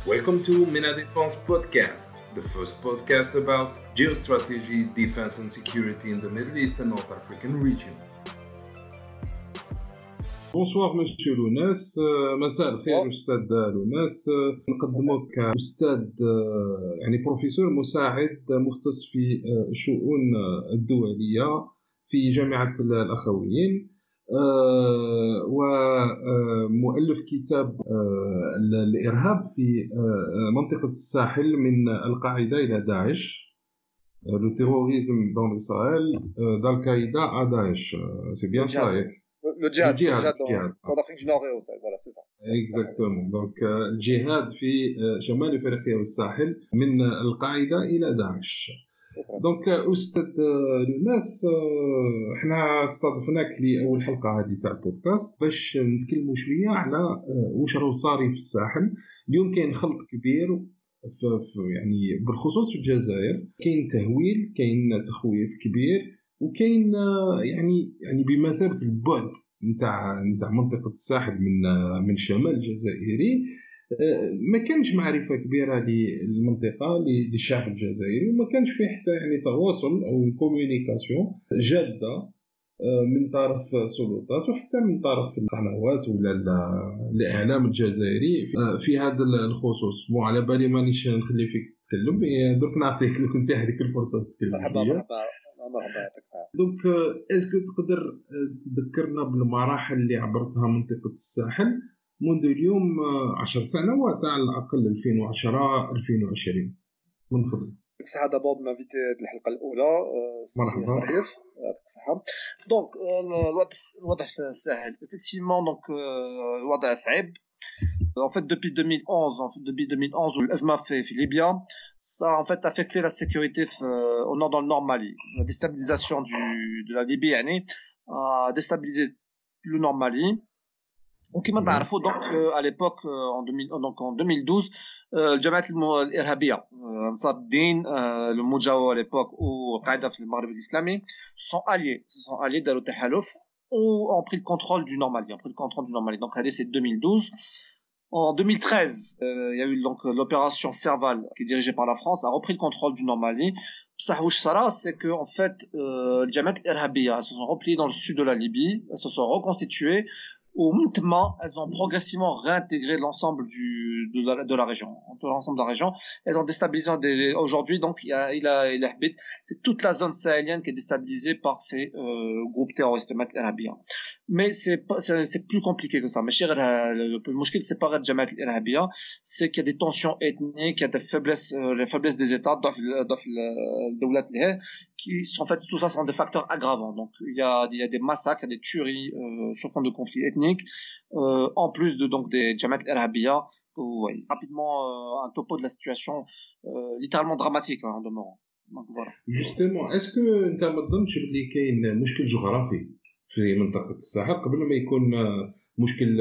Welcome to MENA Defense Podcast, the first podcast about geostrategy, defense and security in the Middle East and North African region. Bonsoir Monsieur لوناس مساء الخير أستاذ لوناس نقدمك كأستاذ يعني بروفيسور مساعد مختص في الشؤون الدولية في جامعة الأخويين ومؤلف كتاب الإرهاب في منطقة الساحل من القاعدة إلى داعش le terrorisme dans le Sahel d'Al-Qaïda à Daesh c'est bien ça Le djihad en Afrique du Nord et au Sahel, voilà, c'est ça. Exactement. Donc, الجهاد في شمال أفريقيا والساحل من القاعدة إلى داعش. دونك أستاذ لوناس احنا استضفناك لأول حلقة هذه تاع البودكاست باش نتكلموا شوية على واش راه صاري في الساحل. اليوم كاين خلط كبير في يعني بالخصوص في الجزائر، كاين تهويل، كاين تخويف كبير، وكاين يعني بمثابة البعد نتاع منطقة الساحل من الشمال الجزائري. ما كانش معرفة كبيرة للمنطقة للشعب الجزائري، وما كانش فيه حتى يعني تواصل أو كوميونيكاسيون جادة من طرف السلطات وحتى من طرف القنوات ولا الإعلام الجزائري في هذا الخصوص. مو على بالي مانيش نخلي فيك تتكلم، درك نعطيك لك انت هذيك الفرصة تتكلم. مرحبا يعطيك الصحة. دونك اسكو تقدر تذكرنا بالمراحل اللي عبرتها منطقة الساحل منذ اليوم 10 سنوات على الأقل 2010 2020 من فضلك. يعطيك الصحة دابور مانفيتي الحلقة الأولى. مرحبا. يعطيك الصحة. دونك الوضع في الساحل effectivement donc الوضع صعيب. En fait, depuis 2011, l'azma fait Libye, ça a en fait affecté la sécurité au nord, dans le nord Mali. La déstabilisation de la Libye a déstabilisé le nord Mali. Donc, à l'époque, en 2012, le Jamaat al-Irhabiyya, Ansar Din, le Moudjaou à l'époque, ou Qaïda في المغرب الإسلامي, se sont alliés dans le Tahalouf, ont pris le contrôle du nord Mali. Donc, c'est 2012. En 2013, il y a eu donc l'opération Serval qui est dirigée par la France, a repris le contrôle du Nord Mali. Sahouch Sara, c'est que en fait, les Jamaat al-Irhabiyya, elles se sont repliées dans le sud de la Libye, elles se sont reconstituées. Au Moutma, elles ont progressivement réintégré l'ensemble de la région, Elles ont déstabilisé aujourd'hui, donc c'est toute la zone sahélienne qui est déstabilisée par ces groupes terroristes al-Irhabiyya. Mais c'est plus compliqué que ça. Mais le mouchkil, c'est pas le Jamaat al-Irhabiyya, c'est qu'il y a des tensions ethniques, il y a des faiblesses, les faiblesses des États, qui sont en fait, tout ça sont des facteurs aggravants. Donc il y a des massacres, il y a des tueries sur fond de conflits ethniques. En plus donc des Jamaat al-Irhabiyya, que vous voyez rapidement un topo de la situation littéralement dramatique en demeurant. Donc voilà. Justement, est-ce que انت ما تظنش بلي كاين مشكل جغرافي في منطقة الساحل قبل ما يكون مشكل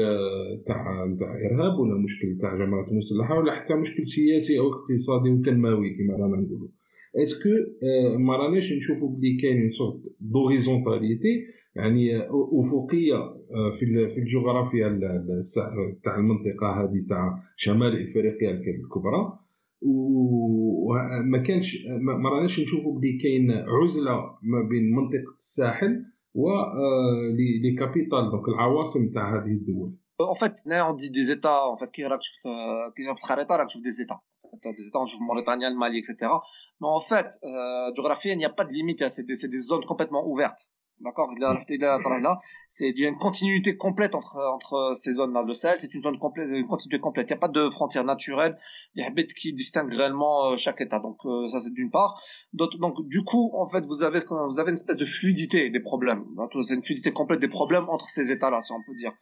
تاع إرهاب ولا مشكل تاع جماعات مسلحة ولا حتى مشكل سياسي أو اقتصادي وتنموي كما رانا نقولوا؟ اسكو ما راناش نشوفوا بلي كاين صوت دوريزونتاليتي يعني أفقية في الجغرافيا تاع المنطقة هذه تاع شمال إفريقيا الكبرى، وما كانش ما راناش نشوفوا بلي كاين عزلة ما بين منطقة الساحل و لي كابيتال دونك العواصم تاع هذه الدول. En fait, on dit des États, en fait, qui راك في الخريطة راك تشوف des États. Des États, on trouve Mauritanie, le Mali, etc. Mais en fait, géographiquement, il n'y a pas de limite, c'est des zones complètement ouvertes. D'accord, il y a une continuité complète entre ces zones-là. Le Sahel, c'est une continuité complète. Il n'y a pas de frontières naturelles. Il y a des qui distinguent réellement chaque État. Donc ça, c'est d'une part. Donc du coup, en fait, vous avez une espèce de fluidité des problèmes. C'est une fluidité complète des problèmes entre ces États-là, si on peut dire.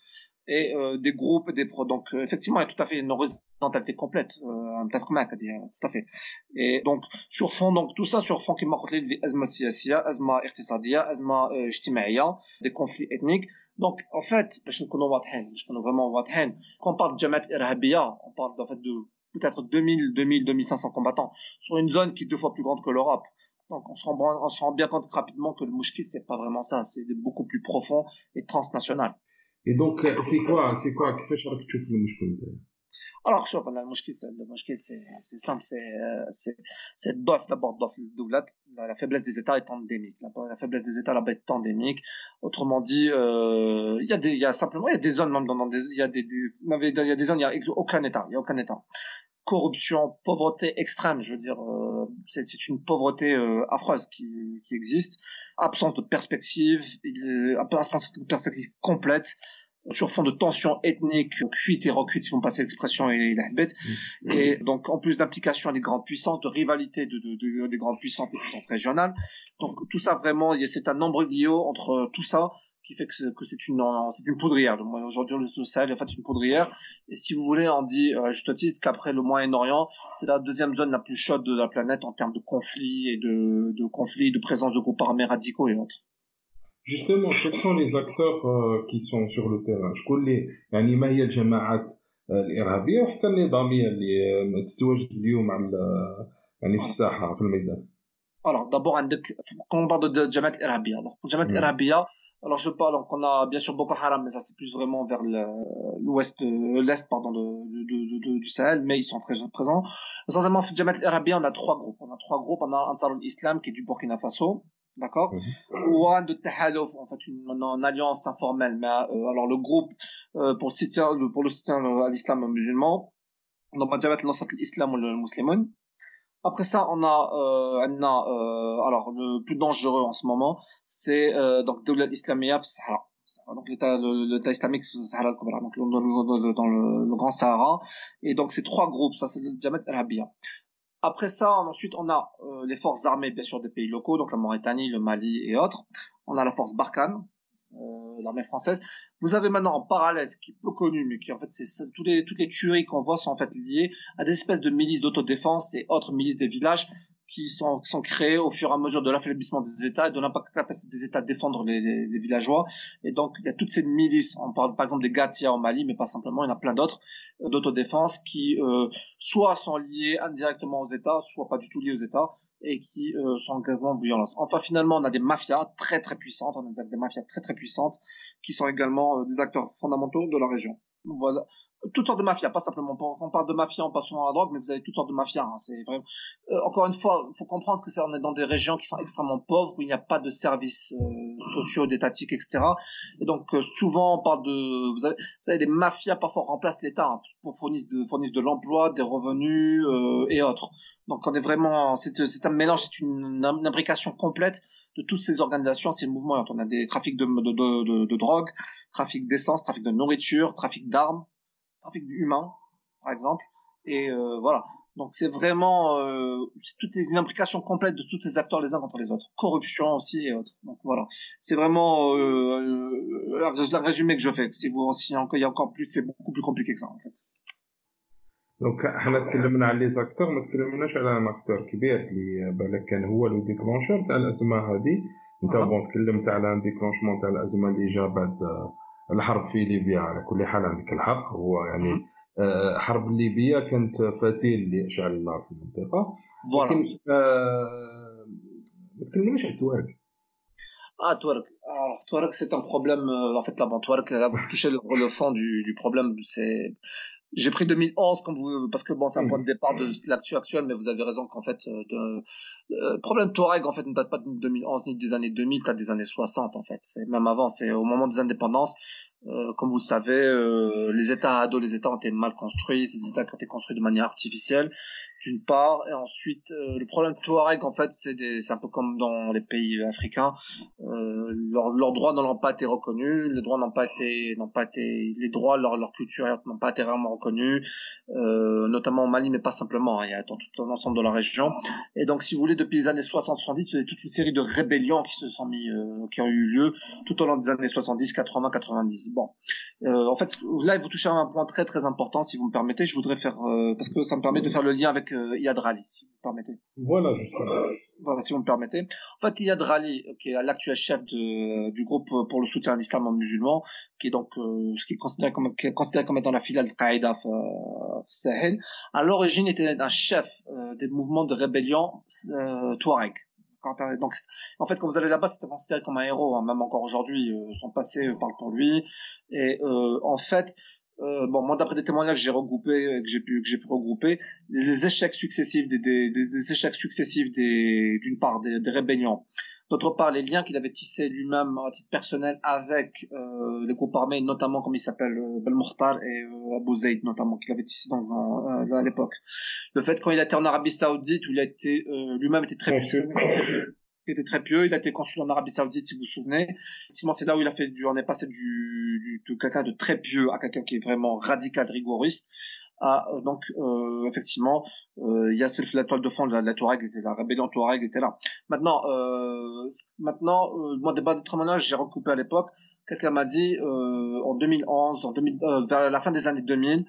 Et des groupes, donc effectivement, il y a tout à fait une horizontalité complète. Tout à fait. Et donc tout ça sur fond qui m'a rappelé les azma siyasiya, azma iqtisadiya, azma ijtimaiya, des conflits ethniques. Donc en fait, باش نكونوا vraiment واضحين, quand on parle de Jamaat al-Irhabiyya, on parle en fait de peut-être 2500 combattants sur une zone qui est 2 fois plus grande que l'Europe. Donc on se rend bien compte rapidement que le mouchkil, c'est pas vraiment ça, c'est beaucoup plus profond et transnational. Et donc c'est quoi كيفاش راك تشوف المشكل؟ Alors, شوف انا المشكل c'est simple, c'est الضعف d'abord ضعف الدولات. La faiblesse des États est endémique. La faiblesse des États là-bas est endémique. Autrement dit, il y a simplement, il y a des zones même il y a il y a des zones, il y a aucun État. Corruption, pauvreté extrême, je veux dire, c'est une pauvreté affreuse qui existe. Absence de perspective, absence de perspective complète. Sur fond de tensions ethniques, cuites et recuites, si vous me passez l'expression, et donc en plus d'implication des grandes puissances, de rivalité des grandes puissances, des puissances régionales. Donc tout ça vraiment, c'est un imbroglio entre tout ça qui fait que c'est une poudrière. Aujourd'hui, le Sahel est en fait une poudrière. Et si vous voulez, on dit à juste titre qu'après le Moyen-Orient, c'est la deuxième zone la plus chaude de la planète en termes de conflits et de conflits, de présence de groupes armés radicaux et autres. Justement, quels sont les acteurs qui sont sur le terrain؟ شكون اللي يعني ما هي الجماعات الإرهابية وحتى النظامية اللي تتواجد اليوم على يعني في الساحة في الميدان؟ Alors, d'abord, quand on parle de Jamaat al-Irhabiyya, alors, pour Jamaat al-Irhabiyya, alors je parle, donc on a bien sûr Boko Haram, mais ça c'est plus vraiment vers l'est, pardon, du Sahel, mais ils sont très présents. Essentiellement, Jamaat al-Irhabiyya, on a trois groupes. On a Ansar al-Islam, qui est du Burkina Faso, d'accord? Ou un de Tahalouf, en fait, une alliance informelle, mais alors le groupe, pour le soutien à l'islam musulman, donc Jamaat al-Nasrat al-Islam ou le Muslimoun. Après ça, on a alors le plus dangereux en ce moment, c'est donc Dawla Islamiyya في Sahara. Donc l'État islamique في Sahara al-Kubra, donc dans le Grand Sahara. Et donc ces trois groupes, ça c'est le Jamaat al-Irhabiyya. Après ça, ensuite on a les forces armées bien sûr des pays locaux, donc la Mauritanie, le Mali et autres. On a la force Barkhane, l'armée française. Vous avez maintenant en parallèle, ce qui est peu connu, mais qui en fait, toutes les tueries qu'on voit sont en fait liées à des espèces de milices d'autodéfense et autres milices des villages qui sont créées au fur et à mesure de l'affaiblissement des États et de l'incapacité des États à défendre les villageois. Et donc, il y a toutes ces milices. On parle par exemple des Gatia au Mali, mais pas simplement, il y en a plein d'autres d'autodéfense qui soit sont liées indirectement aux États, soit pas du tout liées aux États, et qui sont également en violence. Enfin, finalement, on a des mafias très très puissantes, on a des mafias très très puissantes qui sont également des acteurs fondamentaux de la région. Voilà. Toutes sortes de mafias, pas simplement, quand on parle de mafia, on passe souvent à la drogue, mais vous avez toutes sortes de mafias, hein. C'est vraiment, encore une fois, il faut comprendre que on est dans des régions qui sont extrêmement pauvres, où il n'y a pas de services sociaux, d'étatiques, etc. Et donc, souvent, on parle vous savez, les mafias parfois remplacent l'État, hein, pour fournissent de l'emploi, des revenus, et autres. Donc, on est vraiment, c'est un mélange, c'est une imbrication complète de toutes ces organisations, ces mouvements. On a des trafics de drogue, trafic d'essence, trafic de nourriture, trafic d'armes, trafic humain, par exemple. Et voilà. Donc c'est vraiment c'est une imbrication complète de tous les acteurs les uns contre les autres. Corruption aussi et autres. Donc voilà. C'est vraiment le résumé que je fais. Si vous aussi, il y a encore plus, c'est beaucoup plus compliqué que ça en fait. دونك حنا تكلمنا على لي زاكتور، ما تكلمناش على ان اكتور كبير اللي بالك كان هو لو ديكلونشور تاع الازمه هذه. انت بون تكلمت على ان ديكلونشمون تاع الازمه اللي جا بعد الحرب في ليبيا. على كل حال عندك الحق، هو يعني حرب ليبيا كانت فتيل لاشعال النار في المنطقه. لكن ما تكلمناش على التوارق. Touareg. Alors, Touareg, c'est un problème. En fait, là, bon, Touareg, là, vous touchez le fond du problème. J'ai pris 2011 parce que bon, c'est un point de départ de l'actu actuelle, mais vous avez raison qu'en fait, le problème Touareg, en fait, ne date pas de 2011 ni des années 2000, date des années 60, en fait. C'est même avant, c'est au moment des indépendances. Comme vous le savez, les États ont été mal construits, c'est des États qui ont été construits de manière artificielle, d'une part, et ensuite, le problème Touareg, en fait, c'est un peu comme dans les pays africains, leurs droits n'ont pas été reconnus, les droits les droits, leur culture n'ont pas été vraiment reconnus, notamment au Mali, mais pas simplement, hein, il y a dans tout l'ensemble de la région. Et donc, si vous voulez, depuis les années 60-70, il y a toute une série de rébellions qui ont eu lieu tout au long des années 70, 80, 90. Bon, en fait, là, vous touchez à un point très très important, si vous me permettez. Je voudrais faire, parce que ça me permet de faire le lien avec Iyad Rali, si vous me permettez. Voilà, justement. Voilà, si vous me permettez. En fait, Iyad Rali, qui est l'actuel chef du groupe pour le soutien à l'islam musulman, qui est donc ce qui est considéré comme étant la filiale de Qaïda Sahel, à l'origine était un chef des mouvements de rébellion Touareg. Donc, en fait, quand vous allez là-bas, c'était considéré comme un héros, hein, même encore aujourd'hui, son passé parle pour lui. Et en fait, bon, moi, d'après des témoignages que j'ai pu regrouper, les échecs successifs d'une part, des rébellions. D'autre part, les liens qu'il avait tissés lui-même à titre personnel avec les groupes armés, notamment, comme il s'appelle, Belmokhtar et Abu Zaid, notamment, qu'il avait tissé à l'époque. Le fait, quand il était en Arabie Saoudite, où il a été, lui-même était très puissant, il était très pieux, il a été consul en Arabie Saoudite, si vous vous souvenez. Effectivement, c'est là où on est passé de quelqu'un de très pieux à quelqu'un qui est vraiment radical, rigoriste. Donc, effectivement, il y a la toile de fond, la Touareg était la rébellion Touareg était là. Maintenant, moi, des bas de témoignages, j'ai recoupé à l'époque. Quelqu'un m'a dit, en 2011, vers la fin des années 2000,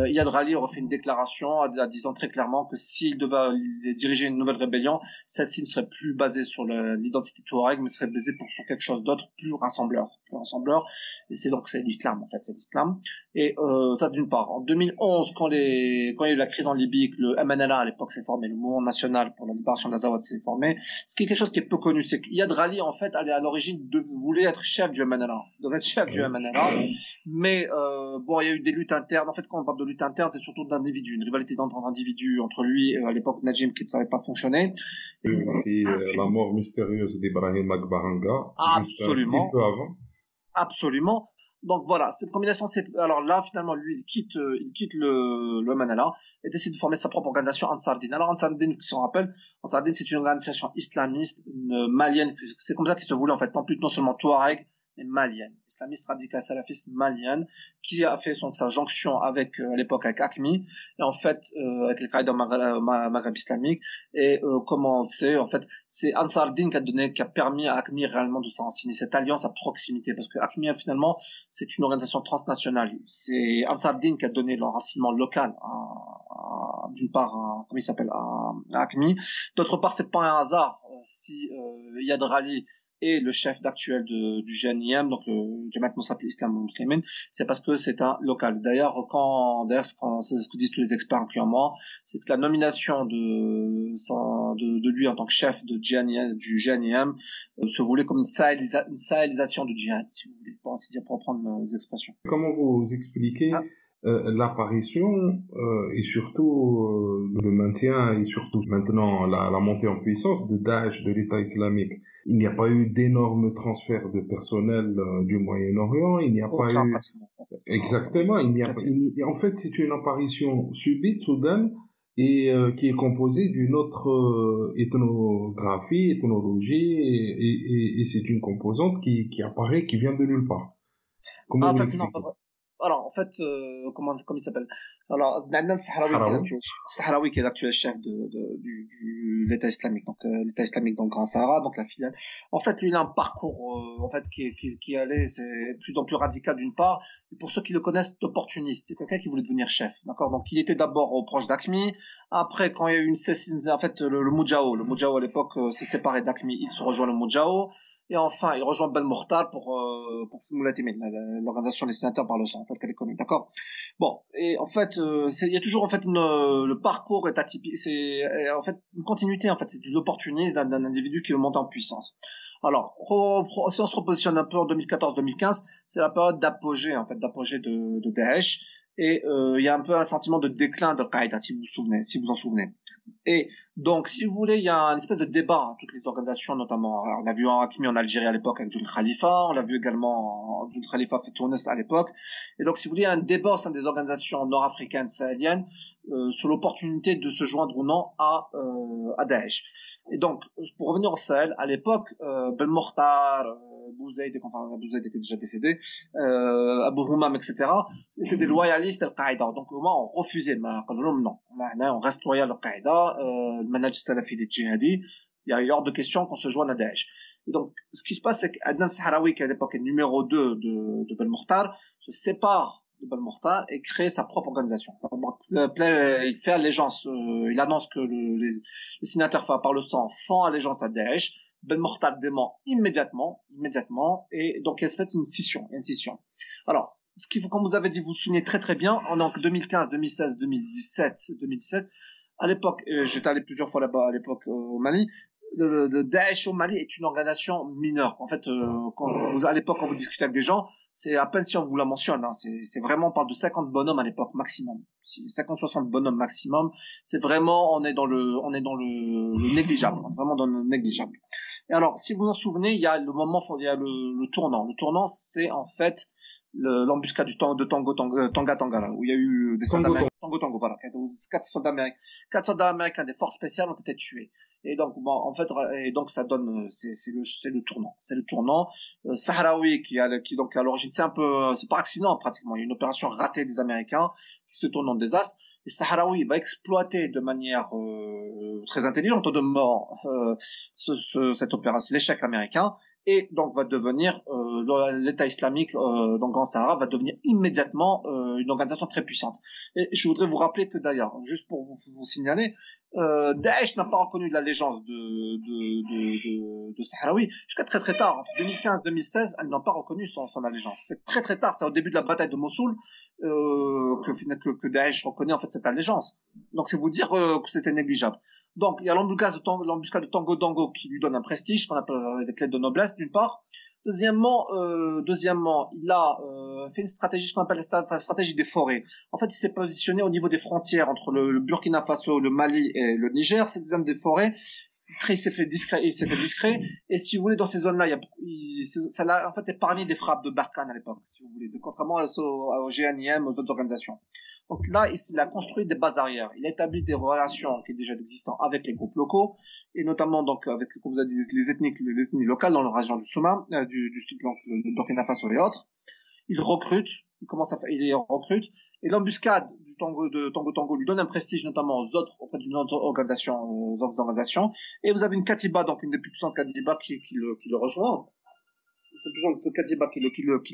Iyad Rali aurait fait une déclaration disant très clairement que s'il devait diriger une nouvelle rébellion, celle-ci ne serait plus basée sur l'identité Touareg, mais serait basée sur quelque chose d'autre, plus rassembleur. Et c'est l'islam, en fait, c'est l'islam. Et ça, d'une part. En 2011, quand il y a eu la crise en Libye, que le MNLA à l'époque s'est formé, le Mouvement National pour la Libération d'Azawad s'est formé, ce qui est quelque chose qui est peu connu, c'est qu'Iyad Rali, en fait, à l'origine, voulait être chef du MNLA. Devait être chef du MNLA. Mais, il y a eu des luttes internes. En fait, quand on parle de lutte interne, c'est surtout d'individus, une rivalité d'individus entre lui et à l'époque Najim qui ne savait pas fonctionner. Et aussi la mort mystérieuse d'Ibrahim Agbaranga, juste un petit peu avant. Absolument. Donc voilà, cette combinaison, alors là finalement lui il quitte le MNLA et décide de former sa propre organisation Ansar Din. Alors Ansar Din, qui s'en rappelle, Ansar Din c'est une organisation islamiste, malienne, c'est comme ça qu'il se voulait en fait, non seulement Touareg, mais malienne, islamiste radical salafiste malienne, qui a fait sa jonction avec à l'époque avec AQMI et en fait avec le Qaïda Maghreb islamique et comment on sait en fait c'est Ansar Din qui a permis à AQMI réellement de s'enraciner cette alliance à proximité parce que AQMI finalement c'est une organisation transnationale, c'est Ansar Din qui a donné l'enracinement local d'une part comment il s'appelle à AQMI, d'autre part c'est pas un hasard si Iyad Rali et le chef d'actuel du GNIM, donc le Jamaat Nusrat al-Islam al-Muslimin, c'est parce que c'est un local. D'ailleurs, c'est ce que disent tous les experts, incluant moi, c'est que la nomination de lui en tant que chef du GNIM se voulait comme une sahélisation du djihad, si vous voulez, pour ainsi dire, pour reprendre les expressions. Comment vous expliquez l'apparition et surtout le maintien et surtout maintenant la montée en puissance de Daesh, de l'État islamique? Il n'y a pas eu d'énormes transferts de personnel du Moyen-Orient, il n'y a pas eu... Exactement, en fait, c'est une apparition subite, soudaine, et qui est composée d'une autre ethnologie, et c'est une composante qui apparaît, qui vient de nulle part. Comment vous l'expliquez? Alors, en fait, comment il s'appelle? Alors, Nadnan Sahraoui, qui est l'actuel chef de l'État islamique, donc l'État islamique dans le Grand Sahara, donc la filiale. En fait, lui, il a un parcours, en fait, qui allait, c'est plus en plus radical d'une part, et pour ceux qui le connaissent, d'opportuniste. C'est quelqu'un qui voulait devenir chef, d'accord? Donc, il était d'abord proche d'AQMI. Après, quand il y a eu en fait, le Moudjahou à l'époque s'est séparé d'AQMI, il se rejoint le Moudjahou. Et enfin, il rejoint Belmokhtar pour Moulay Temine, l'organisation des sénateurs par le sang, telle qu'elle est connue, d'accord? Bon, et en fait, il y a toujours en fait le parcours est atypique, c'est en fait une continuité, en fait, c'est de l'opportunisme d'un individu qui veut monter en puissance. Alors, si on se repositionne un peu en 2014-2015, c'est la période d'apogée, en fait, de Daesh. Et il y a un peu un sentiment de déclin de Qaïda, si vous en souvenez. Et donc, si vous voulez, il y a une espèce de débat à toutes les organisations, notamment, on a vu en AQMI en Algérie à l'époque avec Joun Khalifa, on l'a vu également Joun Khalifa fait Tunis à l'époque. Et donc, si vous voulez, il y a un débat au sein des organisations nord-africaines sahéliennes sur l'opportunité de se joindre ou non à Daesh. Et donc, pour revenir au Sahel, à l'époque, Belmokhtar, Abu Zaid était déjà décédé, Abu Humam, etc., étaient des loyalistes Al-Qaïda. Donc, au moins, on refusait. Non, on reste loyal à Al-Qaïda, le manhaj salafi des djihadis. Il y a hors de question qu'on se joigne à Daesh. Et donc, ce qui se passe, c'est qu'Adnan Sahraoui, qui à l'époque est numéro 2 de Belmokhtar, se sépare de Belmokhtar et crée sa propre organisation. Il fait allégeance, il annonce que les sénateurs par le sang font allégeance à Daesh. Belmokhtar dément immédiatement, et donc il se fait une scission. Alors, ce qu'il faut, comme vous avez dit, vous vous souvenez très très bien, en 2015, 2016, 2017, à l'époque, j'étais allé plusieurs fois là-bas à l'époque au Mali, le Daesh au Mali est une organisation mineure. En fait, à l'époque, quand vous discutez avec des gens, c'est à peine si on vous la mentionne. Hein. C'est vraiment, on parle de 50 bonhommes à l'époque maximum. 50-60 bonhommes maximum. C'est vraiment, on est dans le négligeable. On est vraiment dans le négligeable. Et alors, si vous vous en souvenez, il y a le tournant. Le tournant, c'est en fait l'embuscade de Tanga, là, où il y a eu des soldats américains. Voilà. 4 soldats américains des forces spéciales ont été tués. Et donc, bon, en fait, ça donne, c'est le tournant. C'est le tournant. Sahraoui, qui donc, à l'origine, c'est par accident, pratiquement. Il y a une opération ratée des Américains, qui se tourne en désastre. Et Sahraoui va exploiter de manière, très intelligente, de mort, cette opération, l'échec américain. Et donc va devenir l'État islamique dans le Grand Sahara va devenir immédiatement une organisation très puissante. Et je voudrais vous rappeler que d'ailleurs, juste pour vous signaler, Daesh n'a pas reconnu l'allégeance de Sahraoui jusqu'à très très tard, entre 2015 et 2016, elle n'a pas reconnu son allégeance. C'est très très tard, c'est au début de la bataille de Mossoul que Daesh reconnaît en fait cette allégeance. Donc c'est vous dire que c'était négligeable. Donc il y a l'embuscade de Tango Dango qui lui donne un prestige qu'on appelle des clés de noblesse d'une part. Deuxièmement, il a fait une stratégie qu'on appelle la stratégie des forêts. En fait, il s'est positionné au niveau des frontières entre le Burkina Faso, le Mali et le Niger. C'est des zones des forêts. Il s'est fait discret. Et si vous voulez, dans ces zones-là, ça l'a en fait épargné des frappes de Barkhane à l'époque, si vous voulez, contrairement au GNIM, aux autres organisations. Donc là, il a construit des bases arrières. Il a établi des relations qui est déjà existantes avec les groupes locaux, et notamment donc avec, comme vous avez dit, les ethnies locales dans la région du Souma, du sud, donc le Burkina Faso et autres. Il recrute. Il recrute. Et l'embuscade du Tango lui donne un prestige notamment auprès d'une autre organisation, aux autres organisations. Et vous avez une Katiba, donc une des plus puissantes Katiba qui le rejoint. Une plus puissante Katiba qui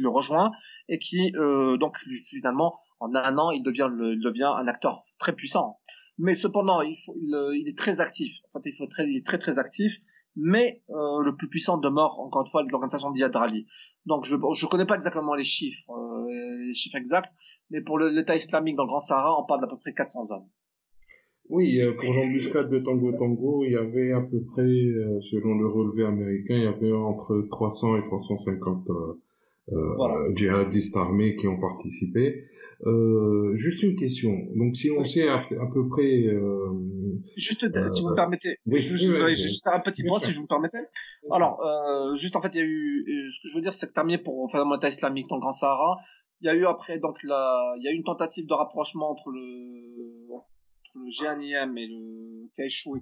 le rejoint et qui, donc, lui, finalement, en un an, il devient un acteur très puissant. Mais cependant, il est très actif. En fait, il est très très actif. Mais le plus puissant demeure encore une fois l'organisation d'Iyad Ali. Donc je connais pas exactement les chiffres exacts, mais pour l'État islamique dans le Grand Sahara, on parle d'à peu près 400 hommes. Oui, pour l'embuscade de Tango, il y avait à peu près, selon le relevé américain, il y avait entre 300 et 350 voilà. Djihadistes armés qui ont participé. Juste une question. Donc, si on sait à peu près... juste, si vous me permettez, je vais juste faire un petit point, si je vous me permettez. Alors, juste en fait, il y a eu... Ce que je veux dire, c'est que terminé pour faire l'État islamique dans le Grand Sahara, il y a eu après, donc, il y a eu une tentative de rapprochement entre le GNIM et qui a échoué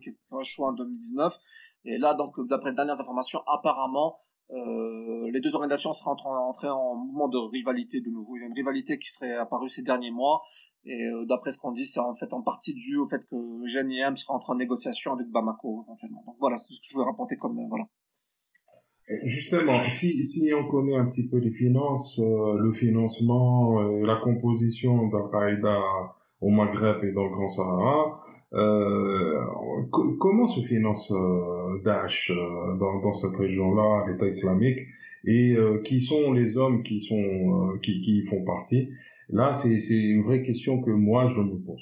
en 2019. Et là, donc, d'après les dernières informations, apparemment, les deux organisations seraient entrées en mouvement de rivalité de nouveau. Il y a une rivalité qui serait apparue ces derniers mois. Et d'après ce qu'on dit, c'est en fait en partie dû au fait que le GNIM sera entré en négociation avec Bamako éventuellement. Donc voilà, c'est ce que je voulais rapporter comme voilà. Justement, si on connaît un petit peu les finances, le financement, la composition d'Al-Qaïda au Maghreb et dans le Grand Sahara, comment se finance Daesh dans cette région-là, l'État islamique, et qui sont les hommes qui font partie? Là, c'est une vraie question que moi je me pose.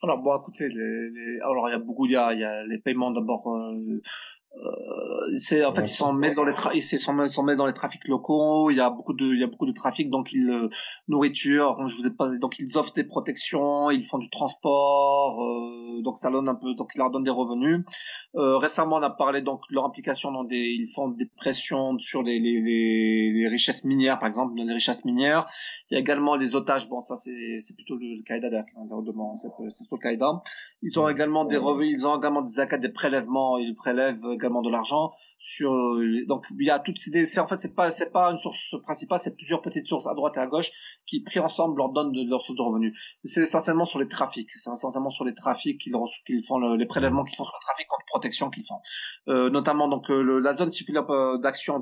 Alors bon, écoutez, alors il y a les paiements d'abord. C'est en fait ils s'en mêlent dans les trafics locaux. Il y a beaucoup de trafic, donc nourriture, comme je vous ai pas, donc ils offrent des protections, ils font du transport, donc ça donne un peu, donc ils leur donnent des revenus. Récemment on a parlé donc de leur implication ils font des pressions sur les richesses minières, par exemple, les richesses minières. Il y a également les otages, bon ça c'est plutôt le Qaïda c'est le Qaïda. Ils ont également des revenus, ils ont également des zakats, des prélèvements, ils prélèvent également de l'argent sur donc il y a toutes ces en fait c'est pas une source principale, c'est plusieurs petites sources à droite et à gauche qui pris ensemble leur donnent leur source de revenus. C'est essentiellement sur les trafics, qu'ils font les prélèvements qu'ils font sur le trafic contre protection qu'ils font, notamment donc la zone d'action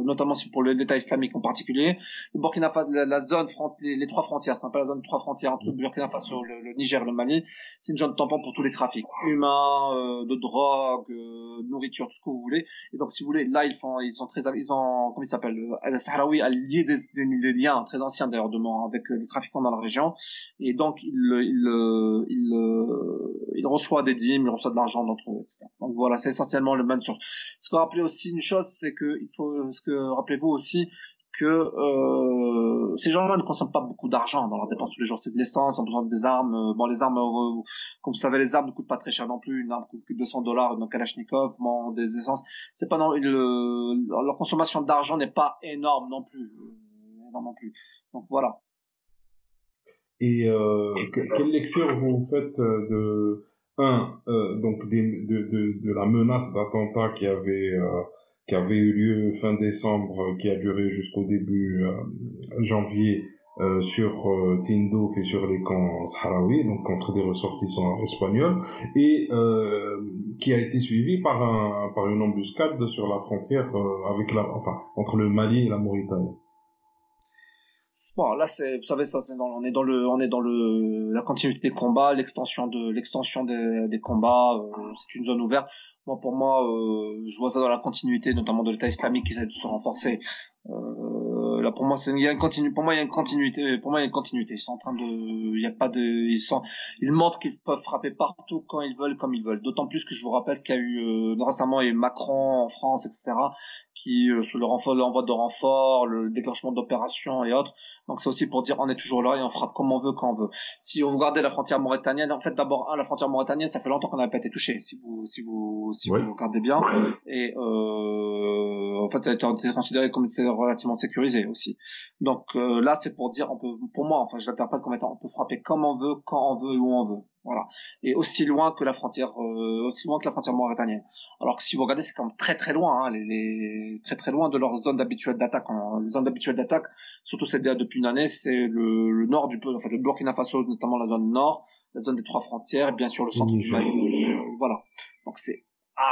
notamment pour l'État islamique en particulier, le Burkina Faso, la zone les trois frontières, qu'on appelle la zone 3 frontières entre le Burkina Faso, le Niger, le Mali, c'est une zone tampon pour tous les trafics humains, de drogue, nourriture, tout ce que vous voulez. Et donc si vous voulez, là ils ont comment il s'appelle, Al-Sahraoui a lié des liens très anciens d'ailleurs avec les trafiquants dans la région, et donc il il reçoit des dîmes, il reçoit de l'argent d'entre eux, etc. Donc voilà, c'est essentiellement le même sur. Ce qu'on rappelait aussi une chose, c'est que rappelez-vous aussi que ces gens-là ne consomment pas beaucoup d'argent dans leurs dépenses tous les jours. C'est de l'essence, ils ont besoin des armes. Bon, les armes, comme vous savez, les armes ne coûtent pas très cher non plus. Une arme coûte plus de $200, une Kalachnikov, bon, des essences. C'est pas leur consommation d'argent n'est pas énorme non plus. Donc voilà. Et quelle lecture vous faites de la menace d'attentat qui avait eu lieu fin décembre, qui a duré jusqu'au début janvier sur Tindouf et sur les camps sahraouis, donc contre des ressortissants espagnols, et qui a été suivi par une embuscade sur la frontière entre le Mali et la Mauritanie. Bon, là, vous savez, ça, on est dans la continuité des combats, l'extension des combats, c'est une zone ouverte. Pour moi, je vois ça dans la continuité, notamment de l'État islamique qui essaie de se renforcer. Là, pour moi, il y a une continuité. Ils sont en train ils montrent qu'ils peuvent frapper partout quand ils veulent, comme ils veulent. D'autant plus que je vous rappelle qu'il y a eu, récemment, il y a eu Macron en France, etc., qui, sous l'envoi de renforts, le déclenchement d'opérations et autres. Donc, c'est aussi pour dire, on est toujours là et on frappe comme on veut, quand on veut. Si vous regardez la frontière mauritanienne, en fait, d'abord, la frontière mauritanienne, ça fait longtemps qu'on n'avait pas été touché, si vous regardez bien. Et, en fait, elle était considérée comme relativement sécurisée aussi. Donc là, c'est pour dire, pour moi, enfin, je l'interprète comme étant, on peut frapper comme on veut, quand on veut, où on veut. Voilà. Et aussi loin que la frontière mauritanienne. Alors que si vous regardez, c'est quand même très très loin, hein, très très loin de leur zone habituelle d'attaque. Les zones habituelles d'attaque, surtout depuis une année, c'est le nord le Burkina Faso, notamment la zone nord, la zone des 3 frontières, et bien sûr le centre du Mali. Voilà. Donc c'est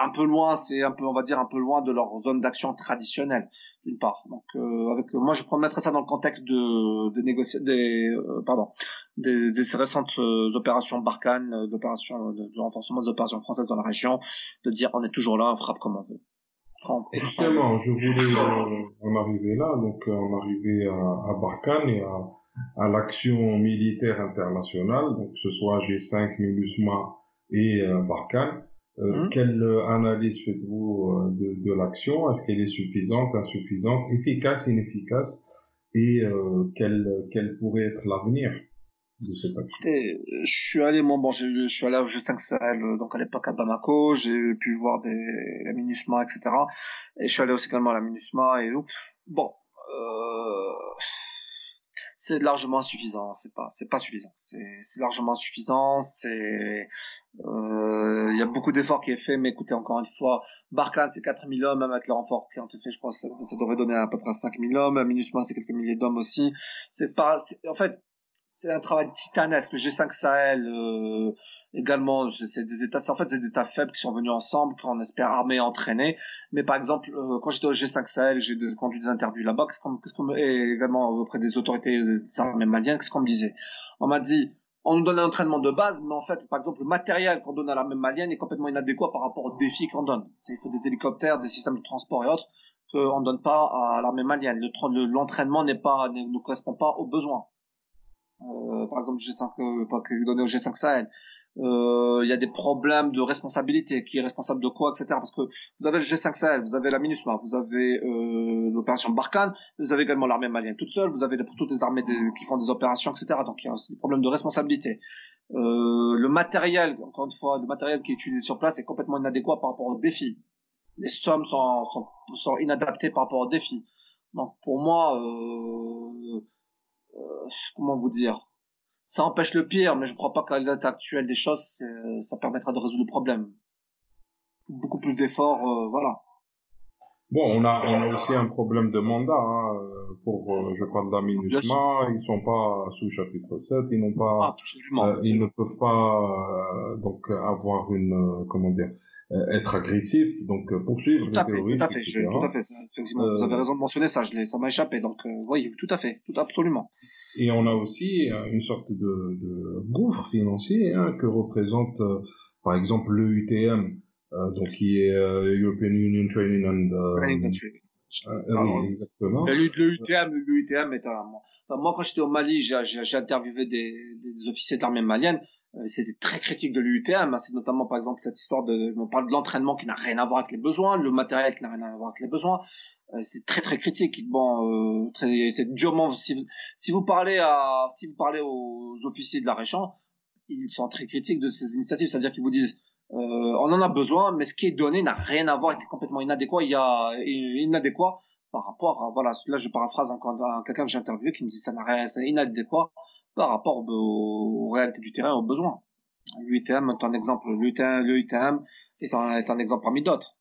un peu loin, on va dire un peu loin de leur zone d'action traditionnelle, d'une part. Donc moi je pourrais mettre ça dans le contexte des récentes opérations Barkhane, de renforcement des opérations françaises dans la région, de dire on est toujours là, on frappe comme on veut. Justement, je voulais en arriver là, donc en arriver à Barkhane et à l'action militaire internationale, donc que ce soit G5, MINUSMA et Barkhane. Quelle analyse faites-vous de l'action? Est-ce qu'elle est suffisante, insuffisante, efficace, inefficace? Et quel pourrait être l'avenir de cette action? Je suis allé au G5 Sahel, donc à l'époque à Bamako, j'ai pu voir la MINUSMA, etc. Et je suis allé aussi également à la MINUSMA et tout. Bon, c'est largement insuffisant, c'est pas suffisant. C'est largement insuffisant, il y a beaucoup d'efforts qui est fait, mais écoutez, encore une fois, Barkhane, c'est 4000 hommes, même avec le renfort qui ont été fait, je crois, ça devrait donner à peu près 5000 hommes. MINUSMA, c'est quelques milliers d'hommes aussi. En fait, c'est un travail titanesque. Le G5 Sahel, également, c'est des États faibles qui sont venus ensemble, qu'on espère armer et entraîner. Mais par exemple, quand j'étais au G5 Sahel, j'ai conduit des interviews là-bas, et également auprès des autorités des armées maliennes, qu'est-ce qu'on me disait? On m'a dit, on nous donne un entraînement de base, mais en fait, par exemple, le matériel qu'on donne à l'armée malienne est complètement inadéquat par rapport aux défis qu'on donne. Il faut des hélicoptères, des systèmes de transport et autres qu'on ne donne pas à l'armée malienne. L'entraînement ne correspond pas aux besoins. Par exemple, qui est donné au G5 Sahel. Il y a des problèmes de responsabilité, qui est responsable de quoi, etc. Parce que vous avez le G5 Sahel, vous avez la MINUSMA, vous avez l'opération Barkhane, vous avez également l'armée malienne toute seule, vous avez toutes les armées qui font des opérations, etc. Donc il y a aussi des problèmes de responsabilité. Le matériel, encore une fois, le matériel qui est utilisé sur place est complètement inadéquat par rapport aux défis. Les sommes sont inadaptées par rapport aux défis. Donc pour moi, comment vous dire, ça empêche le pire, mais je ne crois pas qu'à l'état actuel des choses, ça permettra de résoudre le problème. Beaucoup plus d'efforts, voilà. Bon, on a aussi un problème de mandat, hein, je parle de la MINUSMA, ils sont pas sous chapitre 7, ils n'ont pas, ils ne peuvent pas, donc, avoir être agressifs, donc, poursuivre les terroristes, etc. Tout à fait, effectivement, vous avez raison de mentionner ça, ça m'a échappé, donc, oui, tout à fait, absolument. Et on a aussi une sorte de gouffre financier, hein, que représente, par exemple, l'EUTM, donc qui est European Union Training and Alors, Oui, exactement. le UTM est un. Enfin, moi, quand j'étais au Mali, j'ai interviewé des officiers de l'armée malienne. C'était très critique de l'UTM. Hein. C'est notamment, par exemple, cette histoire on parle de l'entraînement qui n'a rien à voir avec les besoins, le matériel qui n'a rien à voir avec les besoins. C'était très très critique. Bon, c'est durement. Si vous parlez aux officiers de la région, ils sont très critiques de ces initiatives. C'est-à-dire qu'ils vous disent on en a besoin, mais ce qui est donné n'a rien à voir, est complètement inadéquat. Il y a inadéquat par rapport à, voilà, là je paraphrase encore quelqu'un que j'ai interviewé qui me dit ça n'a rien, c'est inadéquat par rapport aux réalités du terrain, aux besoins. L'UITM est un exemple, l'UITM est un exemple parmi d'autres.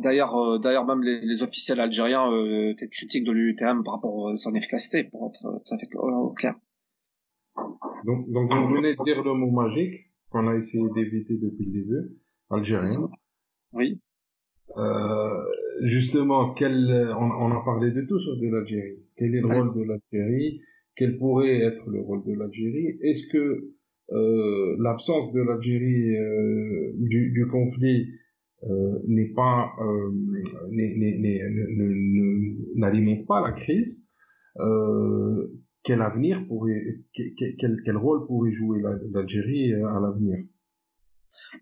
D'ailleurs même les officiels algériens étaient critiques de l'UITM par rapport à son efficacité, pour être tout à fait clair. Donc, vous venez de dire le mot magique qu'on a essayé d'éviter depuis le début, algérien. Oui. Justement, on a parlé de tout sauf de l'Algérie. Quel est le rôle de l'Algérie? Quel pourrait être le rôle de l'Algérie? Est-ce que l'absence de l'Algérie du conflit n'est pas n'alimente pas la crise? Quel avenir quel rôle pourrait jouer l'Algérie à l'avenir?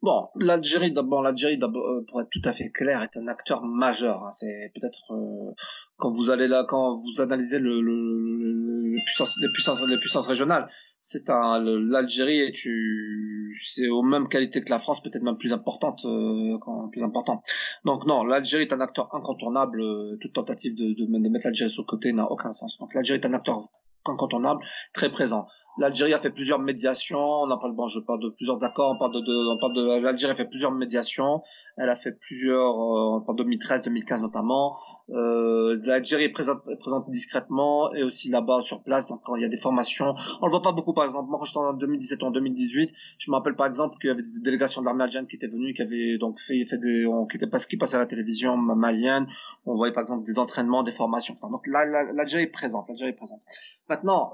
Bon, l'Algérie, d'abord, pour être tout à fait clair, est un acteur majeur. Hein. C'est peut-être quand vous allez là, quand vous analysez les puissances régionales, l'Algérie c'est aux mêmes qualités que la France, peut-être même plus importante, plus important. Donc non, l'Algérie est un acteur incontournable. Toute tentative de mettre l'Algérie sur le côté n'a aucun sens. Donc l'Algérie est un acteur incontournable, très présent. L'Algérie a fait plusieurs médiations. Je parle de plusieurs accords. L'Algérie a fait plusieurs médiations. Elle a fait plusieurs, on parle de 2013, 2015 notamment. L'Algérie est présente discrètement et aussi là-bas sur place. Donc quand il y a des formations, on le voit pas beaucoup. Par exemple, moi quand j'étais en 2017 ou en 2018, je me rappelle par exemple qu'il y avait des délégations de l'armée algérienne qui étaient venues, qui avaient donc qui passaient à la télévision malienne. On voyait par exemple des entraînements, des formations, etc. Donc là, l'Algérie est présente. Maintenant,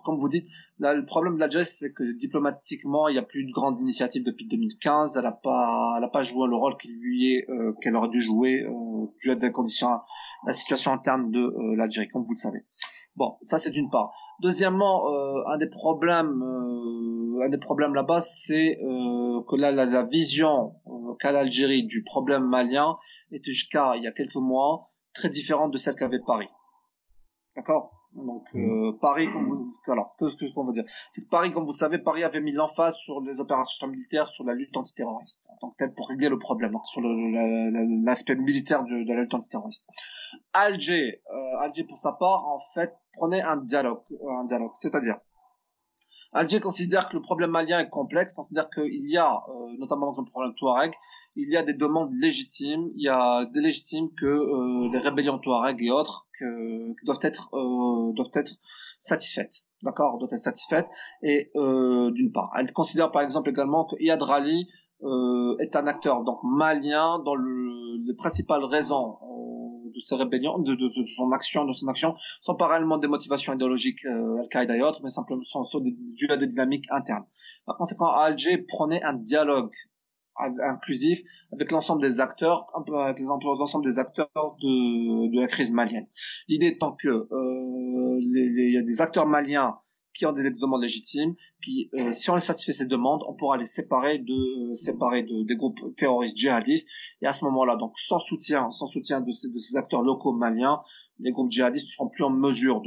comme vous dites, là, le problème de l'Algérie, c'est que diplomatiquement, il n'y a plus de grande initiative depuis 2015. Elle n'a pas joué le rôle qu'elle aurait dû jouer dû à des conditions, la situation interne de l'Algérie, comme vous le savez. Bon, ça c'est d'une part. Deuxièmement, un des problèmes là-bas, c'est que là, la vision qu'a l'Algérie du problème malien était jusqu'à il y a quelques mois très différente de celle qu'avait Paris. D'accord? Donc Paris, qu'est-ce qu'on veut dire? C'est que Paris, comme vous le savez, Paris avait mis l'emphase sur les opérations militaires, sur la lutte antiterroriste, en tant que telle, pour régler le problème, donc sur l'aspect militaire de la lutte antiterroriste. Alger, pour sa part, en fait, prenait un dialogue, c'est-à-dire Alger considère que le problème malien est complexe, considère qu'il y a, notamment dans le problème Touareg, il y a des demandes légitimes, il y a des légitimes que les rébellions Touareg et autres que doivent être satisfaites, d'accord, doivent être satisfaites. Et d'une part, elle considère par exemple également que Iyad Rali est un acteur donc malien dont les principales raisons de ses rébellions, de son action, sont pas réellement des motivations idéologiques Al-Qaïda et autres, mais simplement sont dues à des dynamiques internes. Par conséquent, Alger prenait un dialogue inclusif avec l'ensemble des acteurs, un peu avec l'ensemble des acteurs de la crise malienne. L'idée étant que il y a des acteurs maliens qui ont des demandes légitimes, puis si on les satisfait ces demandes, on pourra les séparer des groupes terroristes djihadistes, et à ce moment-là, donc sans soutien de ces acteurs locaux maliens, les groupes djihadistes ne seront plus en mesure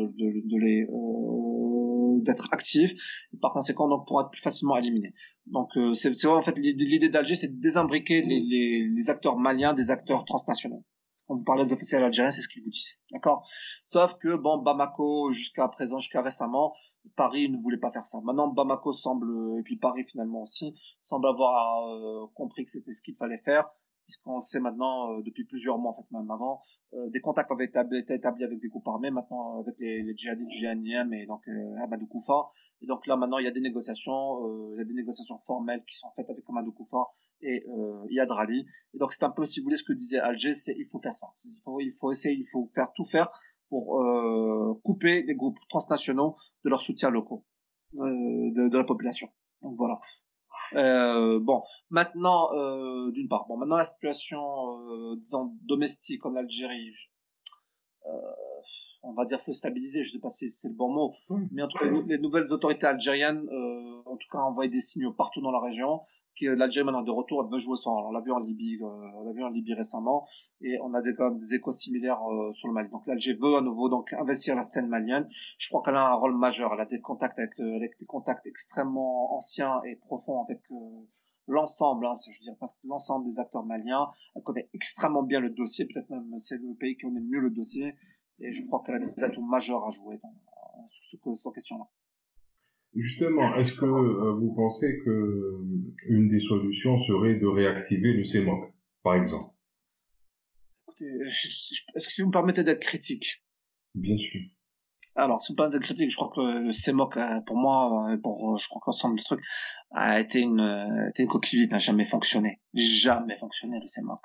d'être actifs, et par conséquent donc pourront être plus facilement éliminés. Donc c'est vrai, en fait, l'idée d'Alger, c'est de désimbriquer les acteurs maliens des acteurs transnationaux. Quand vous parlez des officiels algériens, c'est ce qu'ils vous disent, d'accord? Sauf que Bamako, jusqu'à récemment, Paris ne voulait pas faire ça. Maintenant, Bamako et puis Paris finalement aussi, semble avoir compris que c'était ce qu'il fallait faire, puisqu'on le sait maintenant depuis plusieurs mois, en fait, même avant, des contacts avaient été établis avec des groupes armés, maintenant avec les djihadistes du GNIM et donc Amadou Koufa. Et donc là, maintenant, il y a des négociations formelles qui sont faites avec Amadou Koufa et Iyad Rali. Et donc c'est un peu, si vous voulez, ce que disait Alger, c'est il faut faire ça. Il faut tout faire pour couper les groupes transnationaux de leurs soutiens locaux de la population. Donc voilà. Bon, maintenant, d'une part, bon, maintenant la situation, disons domestique en Algérie, euh, on va dire se stabiliser, je ne sais pas si c'est le bon mot, mais entre les nouvelles autorités algériennes, en tout cas, envoyé des signaux partout dans la région, que l'Algérie maintenant de retour, elle veut jouer son rôle. On l'a vu en Libye, récemment, et on a des échos similaires sur le Mali. Donc l'Algérie veut à nouveau donc investir la scène malienne. Je crois qu'elle a un rôle majeur. Elle a des contacts avec des contacts extrêmement anciens et profonds avec l'ensemble, hein, je veux dire, parce que l'ensemble des acteurs maliens, elle connaît extrêmement bien le dossier, peut-être même c'est le pays qui connaît mieux le dossier, et je crois qu'elle a des atouts majeurs à jouer sur cette question-là. Justement, est-ce que vous pensez que une des solutions serait de réactiver le CEMOC, par exemple? Écoutez, est-ce que si vous me permettez d'être critique? Bien sûr. Alors, si vous me permettez d'être critique, je crois que le CEMOC, pour moi, je crois que l'ensemble du truc a été une coquille vide, n'a jamais fonctionné. Jamais fonctionné, le CEMOC.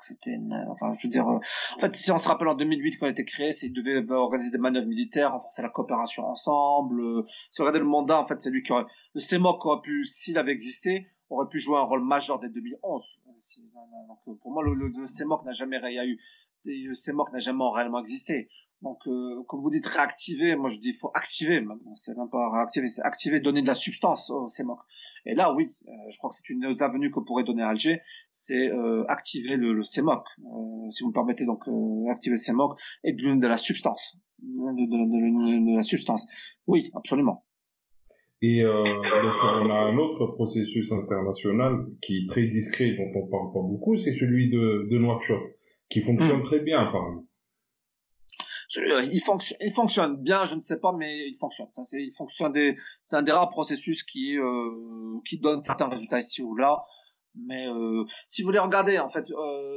Enfin, je veux dire, en fait, si on se rappelle en 2008 quand il a été créé, c'est qu'il devait organiser des manœuvres militaires, renforcer la coopération ensemble. Si on regardait le mandat, en fait, c'est lui le CEMOC aurait pu, s'il avait existé, aurait pu jouer un rôle majeur dès 2011. Donc, pour moi, le CEMOC n'a jamais, il y a eu, le CEMOC n'a jamais réellement existé. Donc, comme vous dites réactiver, moi je dis il faut activer. Maintenant, c'est même pas réactiver, c'est activer, donner de la substance au CEMOC. Et là, oui, je crois que c'est une des avenues que pourrait donner Alger, c'est activer le CEMOC. Si vous me permettez, donc activer le CEMOC et donner de la substance, de la substance. Oui, absolument. Et donc on a un autre processus international qui est très discret, dont on parle pas beaucoup, c'est celui de Nouakchott, qui fonctionne très bien apparemment. Il fonctionne bien, je ne sais pas, mais il fonctionne. C'est un des rares processus qui donne certains résultats ici ou là. Mais si vous voulez regarder, en fait,